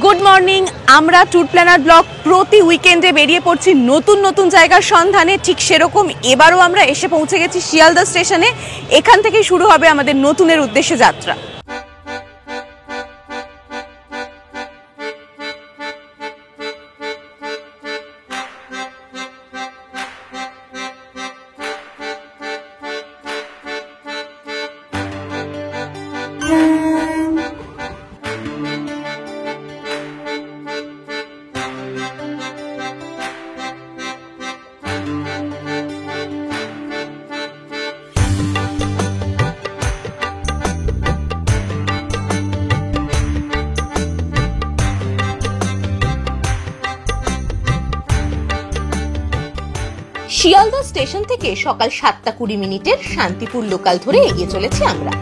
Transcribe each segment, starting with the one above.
Good morning. আমরা tour planner blog প্রতি উইকেন্ডে বেরিয়ে পড়ছি নতুন নতুন জায়গার সন্ধানে। ঠিক সেরকম এবারও আমরা এসে পৌঁছে গেছি শিয়ালদা স্টেশনে। এখান থেকেই শুরু হবে আমাদের নতুনের উদ্দেশ্যে যাত্রা। শিয়ালদা স্টেশন থেকে সকাল 7:20 শান্তিপুর লোকাল ধরে এগিয়ে চলেছি আমরা।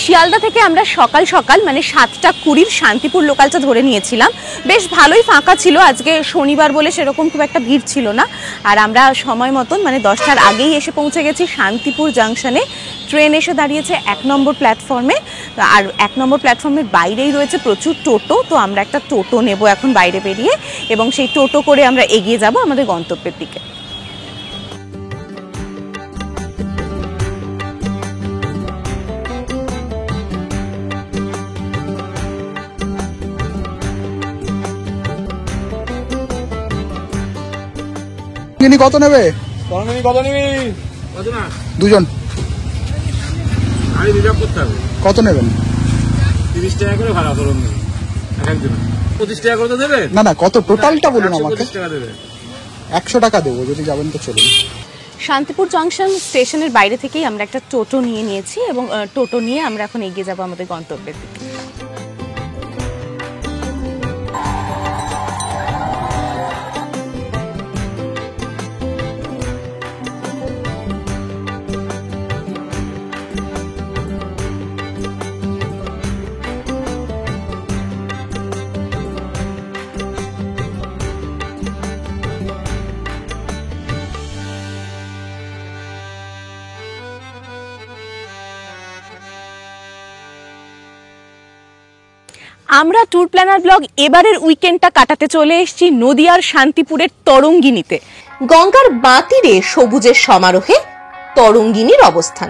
শিয়ালদা থেকে আমরা সকাল সকাল মানে 7:20 শান্তিপুর লোকালটা ধরে নিয়েছিলাম। বেশ ভালোই ফাঁকা ছিল, আজকে শনিবার বলে সেরকম খুব একটা ভিড় ছিল না। আর আমরা সময় মতন মানে 10টার আগেই এসে পৌঁছে গেছি শান্তিপুর জাংশনে। ট্রেন এসে দাঁড়িয়েছে 1 নম্বর প্ল্যাটফর্মে, আর 1 নম্বর প্ল্যাটফর্মের বাইরেই রয়েছে প্রচুর টোটো। তো আমরা একটা টোটো নেব এখন বাইরে বেরিয়ে, এবং সেই টোটো করে আমরা এগিয়ে যাব আমাদের গন্তব্যের দিকে। কত নেবে? দুজন। কত নেবেন? 30 টাকা করে ভাড়া করুন। 25 টাকা করে তো দেবে? না না, কত টোটালটা বলুন আমাকে। 25 টাকা দেবে। 100 টাকা দেবো, যদি যাবেন তো চলুন। শান্তিপুর জাংশন স্টেশনের বাইরে থেকেই আমরা একটা টোটো নিয়ে নিয়েছি, এবং টোটো নিয়ে আমরা এখন এগিয়ে যাব আমাদের গন্তব্যের দিকে। আমরা ট্যুর প্ল্যানার ব্লগ এবারের উইকেন্ডটা কাটাতে চলে এসেছি নদিয়ার শান্তিপুরের তরঙ্গিনীতে। গঙ্গার বাঁ তীরে সবুজের সমারোহে তরঙ্গিনীর অবস্থান।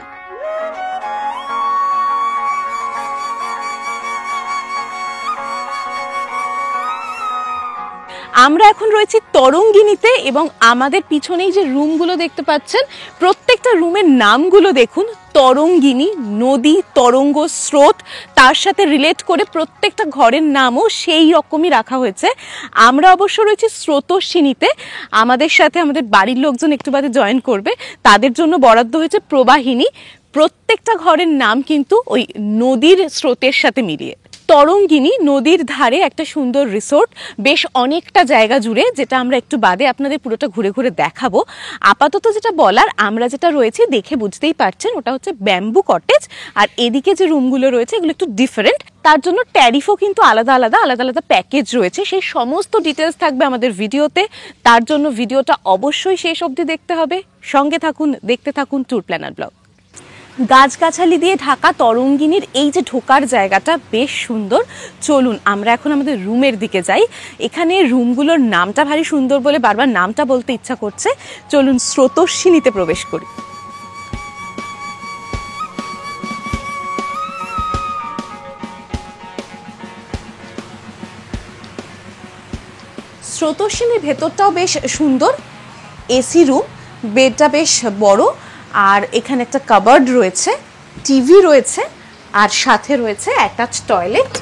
আমরা এখন রয়েছি তরঙ্গিনীতে, এবং আমাদের পিছনেই যে রুমগুলো দেখতে পাচ্ছেন প্রত্যেকটা রুমের নামগুলো দেখুন। তরঙ্গিনী, নদী, তরঙ্গ, স্রোত, তার সাথে রিলেট করে প্রত্যেকটা ঘরের নামও সেই রকমই রাখা হয়েছে। আমরা অবশ্য রয়েছি স্রোতস্বিনীতে। আমাদের সাথে আমাদের বাড়ির লোকজন একটু বাদে জয়েন করবে, তাদের জন্য বরাদ্দ হয়েছে প্রবাহিনী। প্রত্যেকটা ঘরের নাম কিন্তু ওই নদীর স্রোতের সাথে মিলিয়ে। তরঙ্গিনী নদীর ধারে একটা সুন্দর রিসোর্ট, বেশ অনেকটা জায়গা জুড়ে, যেটা আমরা একটু বাদে আপনাদের পুরোটা ঘুরে ঘুরে দেখাবো। আপাতত যেটা বলার, আমরা যেটা রয়েছে দেখে বুঝতেই পারছেন ওটা হচ্ছে ব্যাম্বু কটেজ, আর এদিকে যে রুমগুলো রয়েছে এগুলো একটু ডিফারেন্ট। তার জন্য ট্যারিফও কিন্তু আলাদা আলাদা প্যাকেজ রয়েছে। সেই সমস্ত ডিটেলস থাকবে আমাদের ভিডিওতে, তার জন্য ভিডিওটা অবশ্যই শেষ অবধি দেখতে হবে। সঙ্গে থাকুন, দেখতে থাকুন ট্যুর প্ল্যানার ব্লগ। গাছগাছালি দিয়ে ঢাকা তরঙ্গিনীর এই যে ঢোকার জায়গাটা বেশ সুন্দর। চলুন আমরা এখন আমাদের রুমের দিকে যাই। এখানে রুমগুলোর নামটা ভারী সুন্দর বলে বারবার নামটা বলতে ইচ্ছা করছে। চলুন স্রোতস্বিনীতে প্রবেশ করি। স্রোতস্বিনীর ভেতরটাও বেশ সুন্দর, এসি রুম, বেডটা বেশ বড়, আর এখানে একটা কাবার্ড রয়েছে, টিভি রয়েছে, আর সাথে রয়েছে অ্যাটাচ টয়লেট।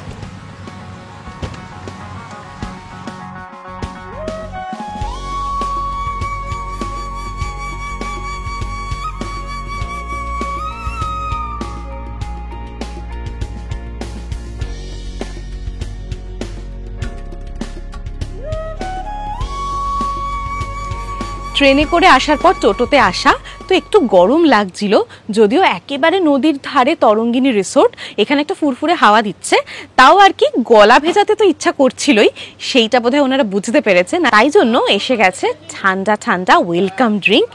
ট্রেনে করে আসার পর টোটোতে আসা, তো একটু গরম লাগছিল, যদিও একেবারে নদীর ধারে তরঙ্গিনী রিসোর্ট, এখানে একটা ফুরফুরে হাওয়া দিচ্ছে, তাও আর কি গলা ভেজাতে তো ইচ্ছা করছিলই, সেইটা বোধহয় ওনারা বুঝতে পেরেছেন, তাই জন্য এসে গেছে ঠান্ডা ঠান্ডা ওয়েলকাম ড্রিঙ্ক।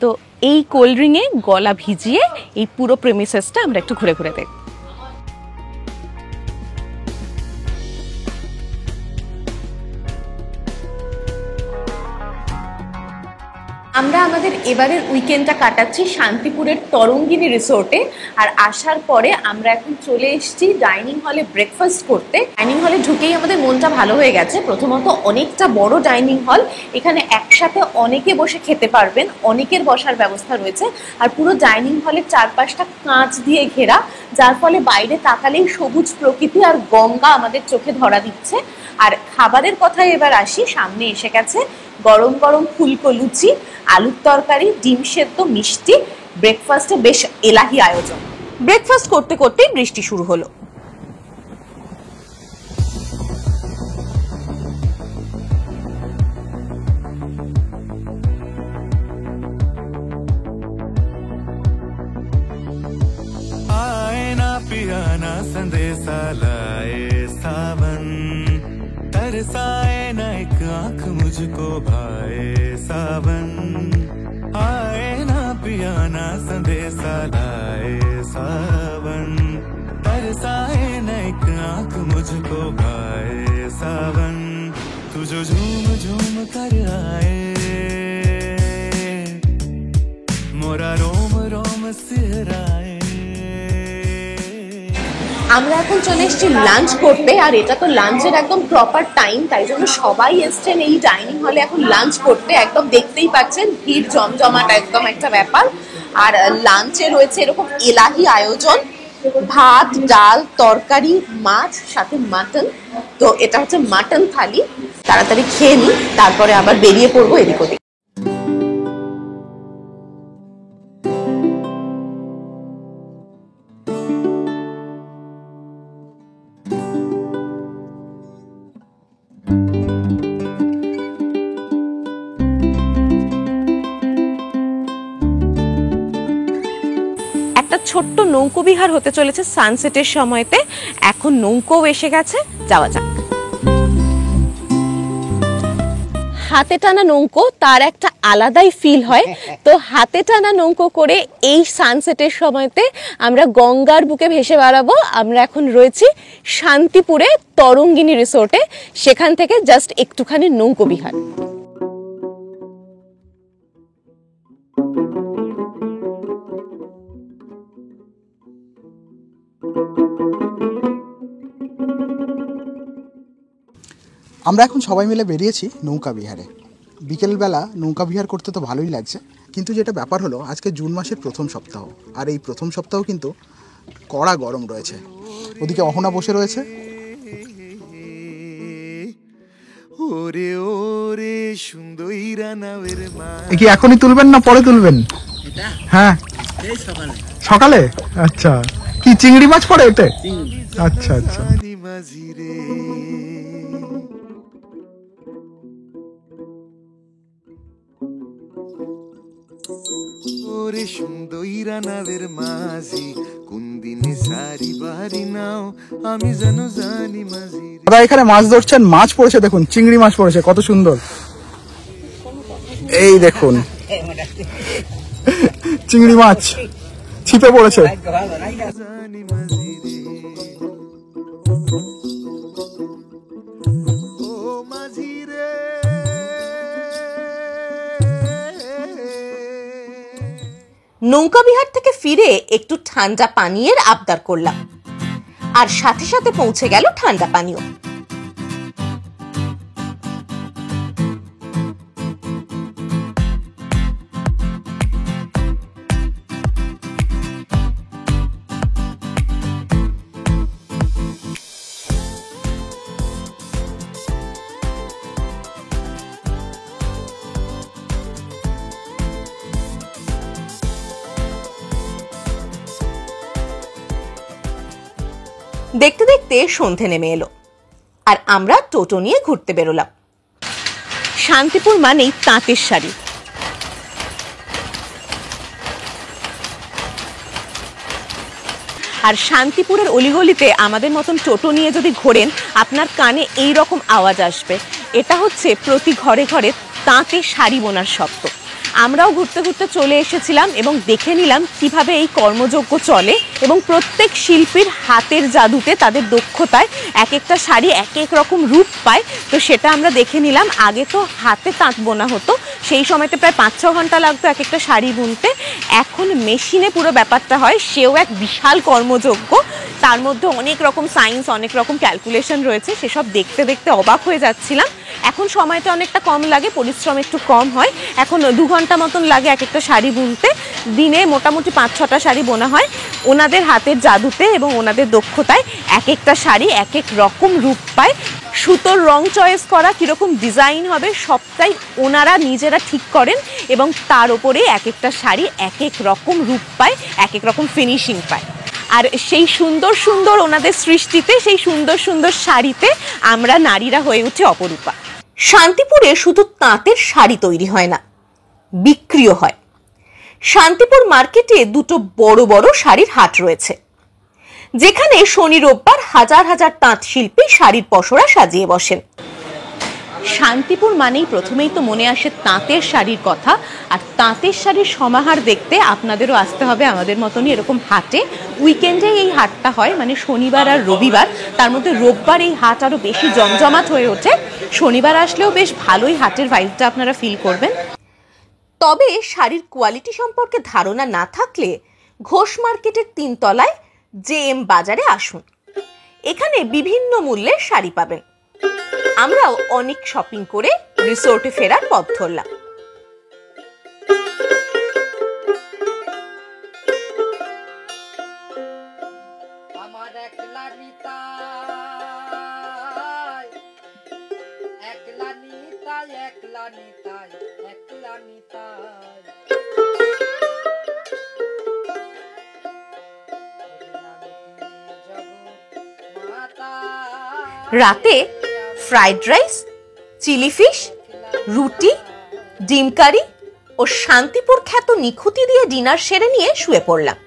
তো এই কোল্ড ড্রিঙ্কে গলা ভিজিয়ে এই পুরো প্রেমিসেসটা আমরা একটু ঘুরে ঘুরে দেখব। আমরা আমাদের এবারের উইকেন্ডটা কাটাচ্ছি শান্তিপুরের তরঙ্গিনী রিসোর্টে। আর আসার পরে আমরা এখন চলে এসেছি ডাইনিং হলে ব্রেকফাস্ট করতে। ডাইনিং হলে ঢুকেই আমাদের মনটা ভালো হয়ে গেছে। প্রথমত অনেকটা বড় ডাইনিং হল, এখানে একসাথে অনেকে বসে খেতে পারবেন, অনেকের বসার ব্যবস্থা রয়েছে। আর পুরো ডাইনিং হলের চারপাশটা কাঁচ দিয়ে ঘেরা, যার ফলে বাইরে তাকালেই সবুজ প্রকৃতি আর গঙ্গা আমাদের চোখে ধরা দিচ্ছে। আর খাবারের কথায় এবার আসি, সামনে এসে গেছে গরম গরম ফুলকো লুচি, আলুর তরকারি, ডিম সেদ্ধ, মিষ্টি। ব্রেকফাস্টে বেশ এলাহি আয়োজন। ব্রেকফাস্ট করতে করতেই বৃষ্টি শুরু হলো। आए ना पिया ना संदेशा लाए सावन, तरसाए ना एक आंख मुझको भाए सावन, आए ना पिया ना संदेशा लाए सावन, तरसाए ना एक आंख मुझको भाए सावन, तू जो झूम झूम कर आए मोरा रोम रोम सिहराए। আমরা এখন চলে এসেছি লাঞ্চ করতে, আর এটা তো লাঞ্চের একদম প্রপার টাইম, তাই জন্য সবাই এসছেন এই ডাইনিং হলে এখন লাঞ্চ করতে। একদম দেখতেই পাচ্ছেন ভিড় জমজমাট একদম একটা ব্যাপার। আর লাঞ্চে রয়েছে এরকম এলাহি আয়োজন, ভাত, ডাল, তরকারি, মাছ, সাথে মাটন। তো এটা হচ্ছে মাটন থালি। তাড়াতাড়ি খেয়ে নিই, তারপরে আবার বেরিয়ে পড়বো এদিক ওদিক। ছোট্ট নৌকো বিহার হতে চলেছে সানসেটের সময়তে। এখন নৌকোও এসে গেছে, যাওয়া যাক। হাতে টানা নৌকো, তার একটা আলাদাই ফিল হয়। তো হাতে টানা নৌকো করে এই সানসেটের সময়তে আমরা গঙ্গার বুকে ভেসে বেড়াবো। আমরা এখন রয়েছি শান্তিপুরে তরঙ্গিনী রিসোর্টে, সেখান থেকে জাস্ট একটুখানি নৌকো বিহার। আমরা এখন সবাই মিলে বেরিয়েছি নৌকা বিহারে। বিকেলবেলা নৌকা বিহার করতে তো ভালোই লাগছে, কিন্তু যেটা ব্যাপার হলো আজকে জুন মাসের প্রথম সপ্তাহ, আর এই প্রথম সপ্তাহ কিন্তু কড়া গরম রয়েছে। ওদিকে অহনা বসে রয়েছে। কি এখনই তুলবেন না পরে তুলবেন? হ্যাঁ সকালে। আচ্ছা, কি চিংড়ি মাছ পড়ে এতে? আচ্ছা আচ্ছা। দাদা এখানে মাছ ধরছেন, মাছ পড়েছে দেখুন, চিংড়ি মাছ পড়েছে, কত সুন্দর। এই দেখুন চিংড়ি মাছ ছিপে পড়েছে। নৌকা বিহার থেকে ফিরে একটু ঠান্ডা পানীয়ের আবদার করলাম, আর সাথে সাথে পৌঁছে গেল ঠান্ডা পানীয়। দেখতে দেখতে সন্ধে নেমে এলো আর আমরা টোটো নিয়ে ঘুরতে বেরোলাম। শান্তিপুর মানেই তাঁতের শাড়ি। আর শান্তিপুরের অলিগলিতে আমাদের মতন টোটো নিয়ে যদি ঘোরেন আপনার কানে এই রকম আওয়াজ আসবে। এটা হচ্ছে প্রতি ঘরে ঘরে তাঁতের শাড়ি বোনার শব্দ। আমরাও ঘুরতে ঘুরতে চলে এসেছিলাম এবং দেখে নিলাম কিভাবে এই কর্মযজ্ঞ চলে এবং প্রত্যেক শিল্পীর হাতের জাদুতে, তাদের দক্ষতায় এক একটা শাড়ি এক এক রকম রূপ পায়। তো সেটা আমরা দেখে নিলাম। আগে তো হাতে তাঁত বোনা হতো, সেই সময়তে প্রায় 5-6 ঘন্টা লাগতো এক একটা শাড়ি বুনতে। এখন মেশিনে পুরো ব্যাপারটা হয়, সেও এক বিশাল কর্মযজ্ঞ। তার মধ্যে অনেক রকম সায়েন্স, অনেক রকম ক্যালকুলেশন রয়েছে, সেসব দেখতে দেখতে অবাক হয়ে যাচ্ছিলাম। এখন সময়টা অনেকটা কম লাগে, পরিশ্রম একটু কম হয়। এখন 2 ঘন্টা মতন লাগে এক একটা শাড়ি বুনতে। দিনে মোটামুটি 5-6টা শাড়ি বোনা হয়। ওনাদের হাতের জাদুতে এবং ওনাদের দক্ষতায় এক একটা শাড়ি এক এক রকম রূপ পায়। সুতোর রং চয়েস করা, কীরকম ডিজাইন হবে, সবটাই ওনারা নিজেরা ঠিক করেন এবং তার উপরে এক একটা শাড়ি এক এক রকম রূপ পায়, এক এক রকম ফিনিশিং পায়। আর সেই সুন্দর সুন্দর ওনাদের সৃষ্টিতে, সেই সুন্দর সুন্দর শাড়িতে আমরা নারীরা হয়ে উঠে অপরূপা। শান্তিপুরে শুধু তাঁতের শাড়ি তৈরি হয় না, বিক্রিও হয়। শান্তিপুর মার্কেটে 2টো বড় বড় শাড়ির হাট রয়েছে, যেখানে শনি রোববার হাজার হাজার তাঁত শিল্পী শাড়ির পসরা সাজিয়ে বসেন। শান্তিপুর মানেই প্রথমেই তো মনে আসে তাঁতের শাড়ির কথা। আর তাঁতের শাড়ির সমাহার দেখতে আপনাদেরও আসতে হবে আমাদের মতনই এরকম হাটে। উইকেন্ডে এই হাটটা হয়, মানে শনিবার আর রবিবার। তার মধ্যে রোববার এই হাট আরও বেশি জমজমাট হয়ে ওঠে। শনিবার আসলেও বেশ ভালোই হাটের ভাইবটা আপনারা ফিল করবেন। তবে শাড়ির কোয়ালিটি সম্পর্কে ধারণা না থাকলে ঘোষ মার্কেটের 3 তলায় JM বাজারে আসুন। এখানে বিভিন্ন মূল্যের শাড়ি পাবেন। আমরাও অনেক শপিং করে রিসোর্টে ফেরার পথ ধরলাম। আমার একলা নিতাই, একলা নিতাই, একলা নিতাই, একলা নিতাই। রাতে ফ্রাইড রাইস, চিলি ফিশ, রুটি, ডিম কারি ও শান্তিপুর খ্যাত নিখুতি দিয়ে ডিনার সেরে নিয়ে শুয়ে পড়লাম।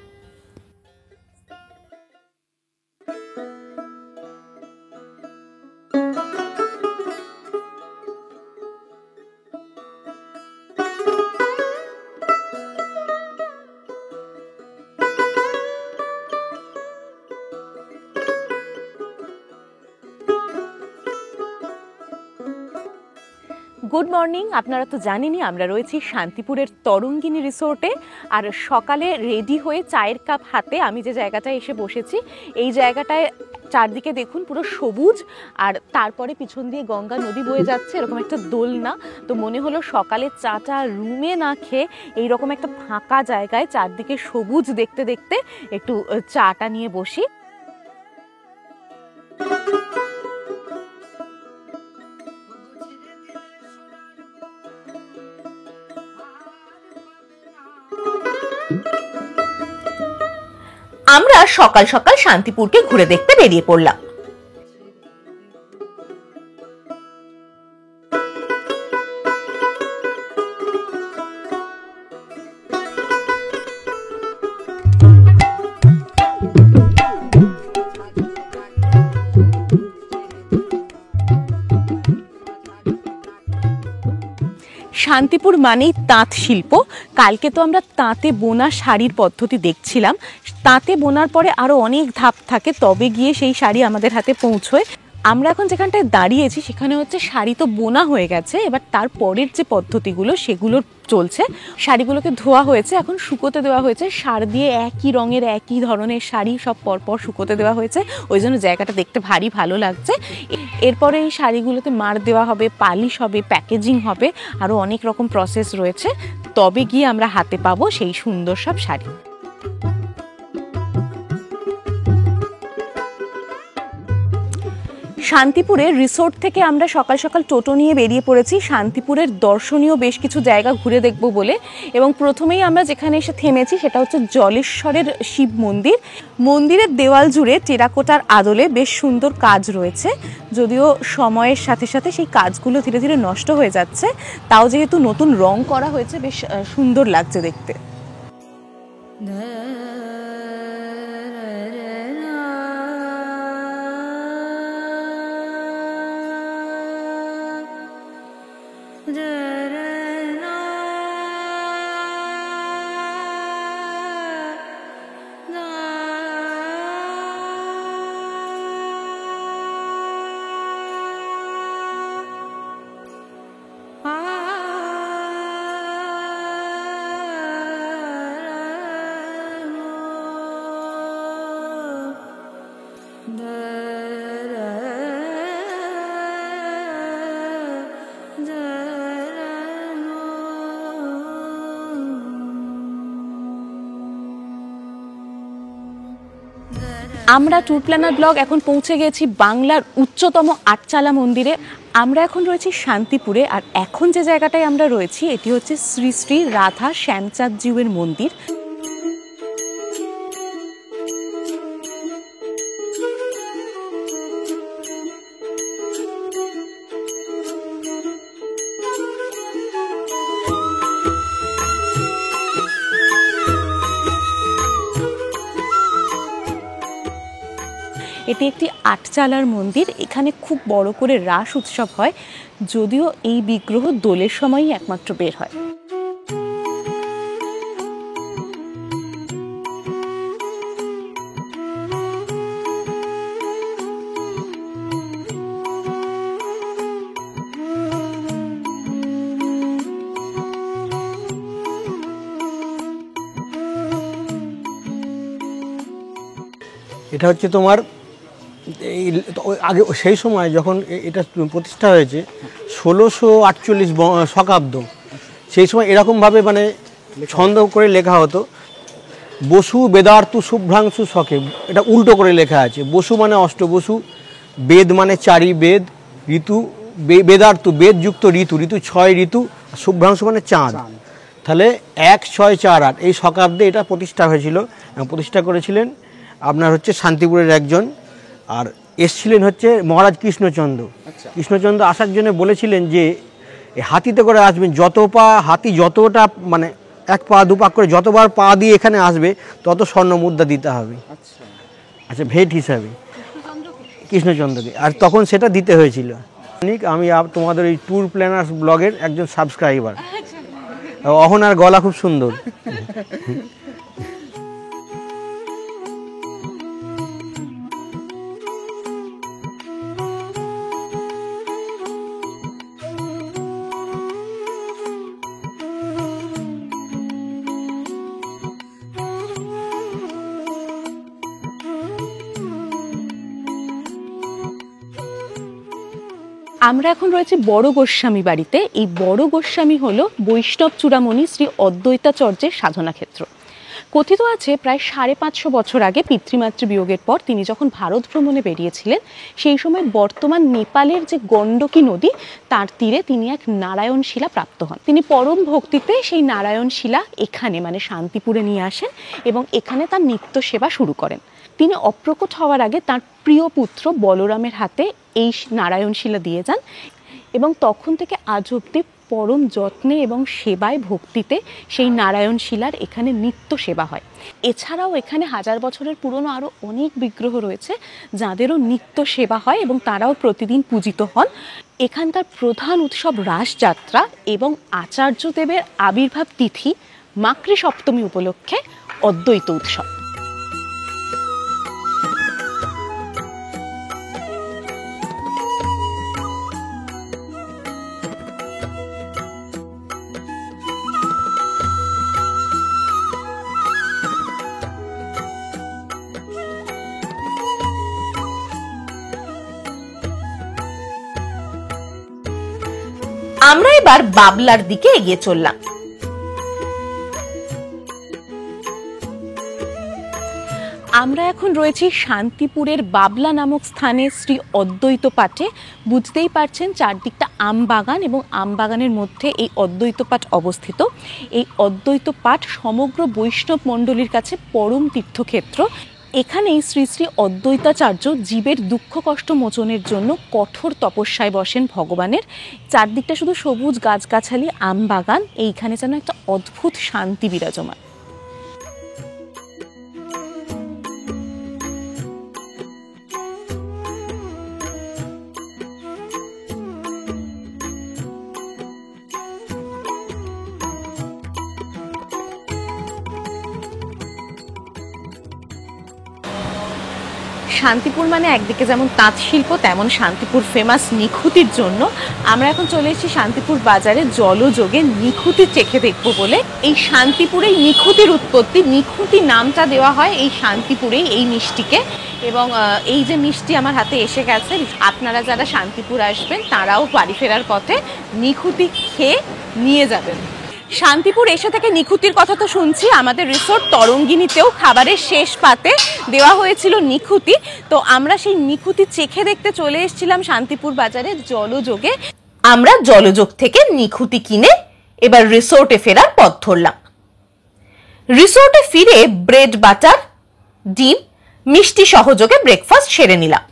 Good morning. আপনারা তো জানেনই আমরা রয়েছি শান্তিপুরের তরঙ্গিনী রিসোর্টে। আর সকালে রেডি হয়ে চায়ের কাপ হাতে আমি যে জায়গাটায় এসে বসেছি, এই জায়গাটায় চারদিকে দেখুন পুরো সবুজ, আর তারপরে পিছন দিয়ে গঙ্গা নদী বয়ে যাচ্ছে, এরকম একটা দোলনা। তো মনে হলো সকালে চাটা রুমে না খেয়ে এইরকম একটা ফাঁকা জায়গায় চারদিকে সবুজ দেখতে দেখতে একটু চাটা নিয়ে বসি। আমরা সকাল সকাল শান্তিপুরকে ঘুরে দেখতে বেরিয়ে পড়লাম। শান্তিপুর মানেই তাঁত শিল্প। কালকে তো আমরা তাঁতে বোনা শাড়ির পদ্ধতি দেখছিলাম। তাঁতে বোনার পরে আরও অনেক ধাপ থাকে, তবে গিয়ে সেই শাড়ি আমাদের হাতে পৌঁছয়। আমরা এখন যেখানটায় দাঁড়িয়েছি সেখানে হচ্ছে শাড়ি তো বোনা হয়ে গেছে, এবার তারপরের যে পদ্ধতিগুলো সেগুলো চলছে। শাড়িগুলোকে ধোয়া হয়েছে, এখন শুকোতে দেওয়া হয়েছে। সার দিয়ে একই রঙের একই ধরনের শাড়ি সব পরপর শুকোতে দেওয়া হয়েছে, ওই জন্য জায়গাটা দেখতে ভারী ভালো লাগছে। এরপরে এই শাড়িগুলোতে মার দেওয়া হবে, পালিশ হবে, প্যাকেজিং হবে, আরও অনেক রকম প্রসেস রয়েছে, তবে গিয়ে আমরা হাতে পাবো সেই সুন্দর সব শাড়ি। শান্তিপুরের রিসোর্ট থেকে আমরা সকাল সকাল টোটো নিয়ে বেরিয়ে পড়েছি শান্তিপুরের দর্শনীয় বেশ কিছু জায়গা ঘুরে দেখব বলে। এবং প্রথমেই আমরা যেখানে এসে থেমেছি সেটা হচ্ছে জলেশ্বরের শিব মন্দির। মন্দিরের দেওয়াল জুড়ে টেরাকোটার আদলে বেশ সুন্দর কাজ রয়েছে, যদিও সময়ের সাথে সাথে সেই কাজগুলো ধীরে ধীরে নষ্ট হয়ে যাচ্ছে, তাও যেহেতু নতুন রং করা হয়েছে বেশ সুন্দর লাগছে দেখতে। আমরা ট্যুর প্ল্যানার ব্লগ এখন পৌঁছে গেছি বাংলার উচ্চতম আটচালা মন্দিরে। আমরা এখন রয়েছি শান্তিপুরে, আর এখন যে জায়গাটায় আমরা রয়েছি এটি হচ্ছে শ্রী শ্রী রাধা শ্যামচাঁদ জিউয়ের মন্দির। এটি একটি আটচালার মন্দির। এখানে খুব বড় করে রাস উৎসব হয়, যদিও এই বিগ্রহ দোলের সময়ই একমাত্র বের হয়। এটা হচ্ছে তোমার এই আগে সেই সময় যখন এটা প্রতিষ্ঠা হয়েছে 1648 শকাব্দ, সেই সময় এরকমভাবে মানে ছন্দ করে লেখা হতো, বসু বেদার্তু শুভ্রাংশু শকে, এটা উল্টো করে লেখা আছে। বসু মানে অষ্টবসু, বেদ মানে চারি বেদ, ঋতু বেদার্তু বেদযুক্ত ঋতু, ঋতু 6 ঋতু, শুভ্রাংশু মানে চাঁদ, তাহলে 1648 এই শকাব্দে এটা প্রতিষ্ঠা হয়েছিল। প্রতিষ্ঠা করেছিলেন আপনার হচ্ছে শান্তিপুরের একজন, আর এসছিলেন হচ্ছে মহারাজ কৃষ্ণচন্দ্র। কৃষ্ণচন্দ্র আসার জন্য বলেছিলেন যে হাতিতে করে আসবেন, যত পা হাতি যতটা মানে 1 পা 2 পা করে যতবার পা দিয়ে এখানে আসবে তত স্বর্ণ মুদ্রা দিতে হবে, আচ্ছা ভেট হিসাবে কৃষ্ণচন্দ্রকে, আর তখন সেটা দিতে হয়েছিল। আমি তোমাদের এই ট্যুর প্ল্যানার্স ব্লগের একজন সাবস্ক্রাইবার। অহনার গলা খুব সুন্দর। আমরা এখন রয়েছে বড় গোস্বামী বাড়িতে। এই বড় গোস্বামী হলো বৈষ্ণব চূড়ামণি শ্রী অদ্বৈতাচার্যের সাধনা ক্ষেত্র। কথিত আছে প্রায় 550 বছর আগে পিতৃমাতৃ বিয়োগের পর তিনি যখন ভারত ভ্রমণে বেরিয়েছিলেন, সেই সময় বর্তমান নেপালের যে গণ্ডকী নদী তার তীরে তিনি এক নারায়ণ শিলা প্রাপ্ত হন। তিনি পরম ভক্তিতে সেই নারায়ণ শিলা এখানে মানে শান্তিপুরে নিয়ে আসেন এবং এখানে তার নিত্য সেবা শুরু করেন। তিনি অপ্রকট হওয়ার আগে তার প্রিয় পুত্র বলরামের হাতে এই নারায়ণ শিলা দিয়ে যান এবং তখন থেকে আজ অবধি পরম যত্নে এবং সেবায় ভক্তিতে সেই নারায়ণ শিলার এখানে নিত্য সেবা হয়। এছাড়াও এখানে 1000 বছরের পুরনো আরও অনেক বিগ্রহ রয়েছে যাদেরও নিত্য সেবা হয় এবং তারাও প্রতিদিন পূজিত হন। এখানকার প্রধান উৎসব রাসযাত্রা এবং আচার্যদেবের আবির্ভাব তিথি মাকড়ি সপ্তমী উপলক্ষে অদ্বৈত উৎসব। আমরা এবার বাবলার দিকে এগিয়ে চললাম। আমরা এখন রয়েছি শান্তিপুরের বাবলা নামক স্থানে শ্রী অদ্বৈত পাঠে। বুঝতেই পারছেন চারদিকটা আম বাগান এবং আম বাগানের মধ্যে এই অদ্বৈত পাঠ অবস্থিত। এই অদ্বৈত পাঠ সমগ্র বৈষ্ণব মণ্ডলীর কাছে পরম তীর্থক্ষেত্র। এখানেই শ্রী শ্রী অদ্বৈতাচার্য জীবের দুঃখ কষ্ট মোচনের জন্য কঠোর তপস্যায় বসেন ভগবানের। চারদিকটা শুধু সবুজ গাছগাছালি, আম বাগান, এইখানে যেন একটা অদ্ভুত শান্তি বিরাজমান। শান্তিপুর মানে একদিকে যেমন তাঁত শিল্প, তেমন শান্তিপুর ফেমাস নিখুতির জন্য। আমরা এখন চলে এসেছি শান্তিপুর বাজারে জলযোগে নিখুতি চেখে দেখবো বলে। এই শান্তিপুরেই নিখুতির উৎপত্তি, নিখুতি নামটা দেওয়া হয় এই শান্তিপুরেই এই মিষ্টিকে। এবং এই যে মিষ্টি আমার হাতে এসে গেছে, আপনারা যারা শান্তিপুর আসবেন তারাও বাড়ি ফেরার পথে নিখুতি খেয়ে নিয়ে যাবেন। শান্তিপুর এসে থেকে নিখুতির কথা তো শুনছি, আমাদের রিসোর্ট তরঙ্গিনীতেও খাবারের শেষ পাতে দেওয়া হয়েছিল নিখুতি। তো আমরা সেই নিখুতি চেখে দেখতে চলে এসেছিলাম শান্তিপুর বাজারে জলযোগে। আমরা জলযোগ থেকে নিখুতি কিনে এবার রিসোর্টে ফেরার পথ ধরলাম। রিসোর্টে ফিরে ব্রেড বাটার, ডিম, মিষ্টি সহযোগে ব্রেকফাস্ট সেরে নিলাম।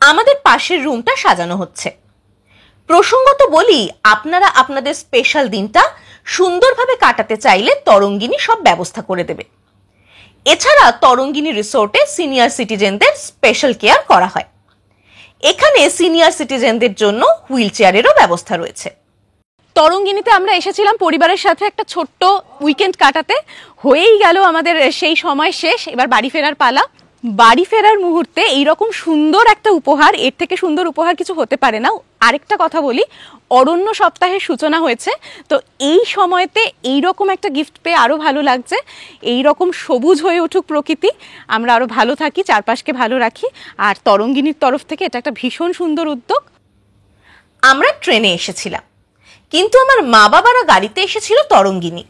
আমাদের পাশের রুমটা সাজানো হচ্ছে। প্রসঙ্গত বলি, আপনারা আপনাদের স্পেশাল দিনটা সুন্দরভাবে কাটাতে চাইলে তরঙ্গিনী সব ব্যবস্থা করে দেবে। এছাড়া তরঙ্গিনী রিসোর্টে সিনিয়র সিটিজেনদের স্পেশাল কেয়ার করা হয়। এখানে সিনিয়র সিটিজেনদের জন্য হুইল চেয়ারেরও ব্যবস্থা রয়েছে। তরঙ্গিনীতে আমরা এসেছিলাম পরিবারের সাথে একটা ছোট্ট উইকেন্ড কাটাতে। হয়েই গেল আমাদের সেই সময় শেষ, এবার বাড়ি ফেরার পালা। বাড়ি ফেরার মুহূর্তে এইরকম সুন্দর একটা উপহার, এর থেকে সুন্দর উপহার কিছু হতে পারে না। আরেকটা কথা বলি, অরণ্য সপ্তাহের সূচনা হয়েছে, তো এই সময়তে এইরকম একটা গিফট পেয়ে আরও ভালো লাগছে। এইরকম সবুজ হয়ে উঠুক প্রকৃতি, আমরা আরও ভালো থাকি, চারপাশকে ভালো রাখি। আর তরঙ্গিনীর তরফ থেকে এটা একটা ভীষণ সুন্দর উদ্যোগ। আমরা ট্রেনে এসেছিলাম, কিন্তু আমার মা বাবারা গাড়িতে এসেছিল তরঙ্গিনী,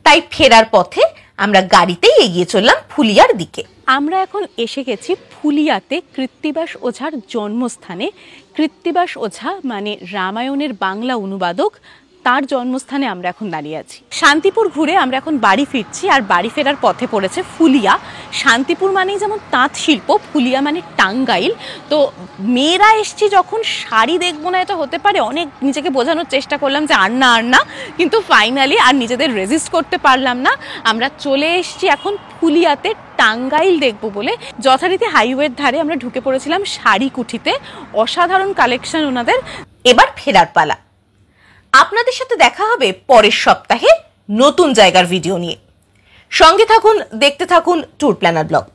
তাই ফেরার পথে আমরা গাড়িতেই এগিয়ে চললাম ফুলিয়ার দিকে। আমরা এখন এসে গেছি ফুলিয়াতে কৃত্তিবাস ওঝার জন্মস্থানে। কৃত্তিবাস ওঝা মানে রামায়ণের বাংলা অনুবাদক, তার জন্মস্থানে আমরা এখন দাঁড়িয়ে আছি। শান্তিপুর ঘুরে আমরা এখন বাড়ি ফিরছি, আর বাড়ি ফেরার পথে পড়েছে ফুলিয়া। শান্তিপুর মানেই যেমন তাঁত শিল্প, ফুলিয়া মানে টাঙ্গাইল। তো মেয়েরা এসছি যখন, শাড়ি দেখবো না এটা হতে পারে? অনেক নিজেকে বোঝানোর চেষ্টা করলাম যে আর না, কিন্তু ফাইনালি আর নিজেদের রেজিস্ট করতে পারলাম না। আমরা চলে এসছি এখন ফুলিয়াতে টাঙ্গাইল দেখবো বলে। যথারীতি হাইওয়ের ধারে আমরা ঢুকে পড়েছিলাম শাড়ি কুঠিতে, অসাধারণ কালেকশন ওনাদের। এবার ফেরার পালা। আপনাদের সাথে দেখা হবে পরের সপ্তাহে নতুন জায়গার ভিডিও নিয়ে। সঙ্গে থাকুন, দেখতে থাকুন ট্যুর প্ল্যানার ব্লগ।